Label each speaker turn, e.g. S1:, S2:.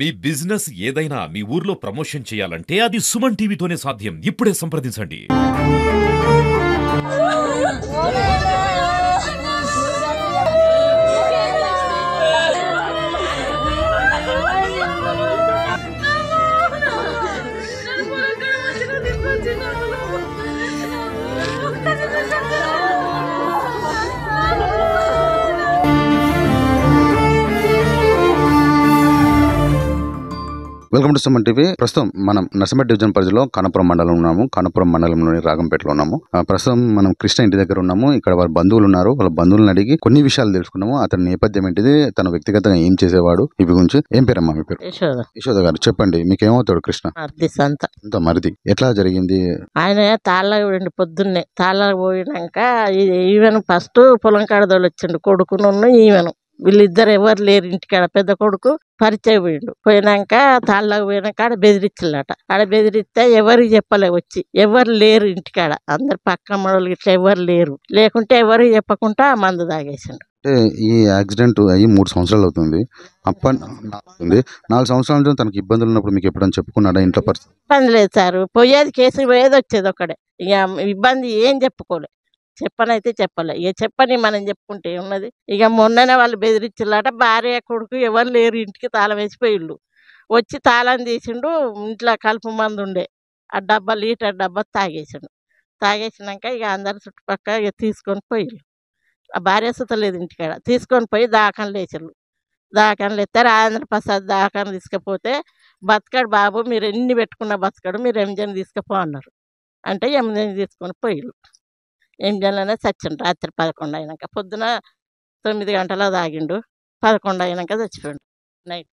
S1: మీ business ఏదైనా మీ ఊర్లో promotion చేయాలంటే అది సుమన్ టీవీతోనే సాధ్యం. ఇప్పుడే సంప్రదించండి.
S2: Welcome to Suman TV. ప్రస్తుతం మనం నర్సంపేట డివిజన్ పరిధిలో కనపురం మండలం ఉన్నాము. కనపురం మండలంలోని రాగంపేటలో ఉన్నాము. ప్రస్తుతం మనం కృష్ణ ఇంటి దగ్గర ఉన్నాము. ఇక్కడ వాళ్ళ బంధువులు ఉన్నారు. వాళ్ళ బంధువులను అడిగి కొన్ని విషయాలు తెలుసుకున్నాము. అతని నేపథ్యం ఏంటిది, తన వ్యక్తిగతంగా ఏం చేసేవాడు, ఇవి గురించి. ఏం పేరమ్మా మీ పేరు? యశోద గారు. చెప్పండి, మీకేమవుతాడు కృష్ణ? అంత మరిది. ఎట్లా జరిగింది?
S3: ఆయన తాళ్ళకి పోయిండు పొద్దున్నే. తాళ్ళకి పోయినాక ఈవెన్ ఫస్ట్ పొలం కాడదోళ్ళు వచ్చిండు, కొడుకును ఈవెను. వీళ్ళిద్దరు ఎవరు లేరు ఇంటికాడ. పెద్ద కొడుకు పరిచయం పోయిండు. పోయినాక తాళ్ళకి పోయినాక ఆడ బెదిరించిల్లట. ఆడ బెదిరిస్తే ఎవరికి చెప్పలే, వచ్చి ఎవరు లేరు ఇంటికాడ. అందరు పక్క మనోళ్ళు ఇట్లా ఎవరు లేరు. లేకుంటే ఎవరికి చెప్పకుండా మందు తాగేసిండు.
S2: అంటే ఈ యాక్సిడెంట్ అయ్యి 3 సంవత్సరాలు అవుతుంది. 4 సంవత్సరాల నుంచి తనకి ఇబ్బందులు ఉన్నప్పుడు మీకు ఎప్పుడైనా చెప్పుకున్నాడా ఇంట్లో పరిస్థితి?
S3: ఇబ్బంది లేదు సార్. పోయేది కేసు పోయేది వచ్చేది ఒక్కడే. ఇక ఇబ్బంది ఏం చెప్పుకోలే. చెప్పనైతే చెప్పలే. ఇక చెప్పని మనం చెప్పుకుంటే ఉన్నది. ఇక మొన్ననే వాళ్ళు బెదిరించిల్లట. భార్య కొడుకు ఎవరు లేరు ఇంటికి, తాళం వేసిపోయిళ్ళు. వచ్చి తాళం తీసిండు. ఇంట్లో కలుపు మందు ఉండే, ఆ డబ్బా లీటర్ డబ్బా తాగేసిండు. తాగేసినాక ఇక అందరు చుట్టుపక్కల ఇక తీసుకొని పోయిళ్ళు. ఆ భార్య సుతలేదు ఇంటికాడ. తీసుకొని పోయి దాఖలు వేసిళ్ళు. దాఖలు ఎత్తే రాజేంద్ర ప్రసాద్ దాఖలు తీసుకుపోతే, బతకడు బాబు, మీరు ఎన్ని పెట్టుకున్న బతకడు, మీరు ఎంజన్ తీసుకుపో అన్నారు. అంటే ఎంజన్ తీసుకొని పోయిళ్ళు. ఎంజన్లోనే చచ్చిండు. రాత్రి 11 అయినాక. పొద్దున 9 గంటలకు తాగిండు. 11 అయినాక చచ్చిపోయిండు నైట్.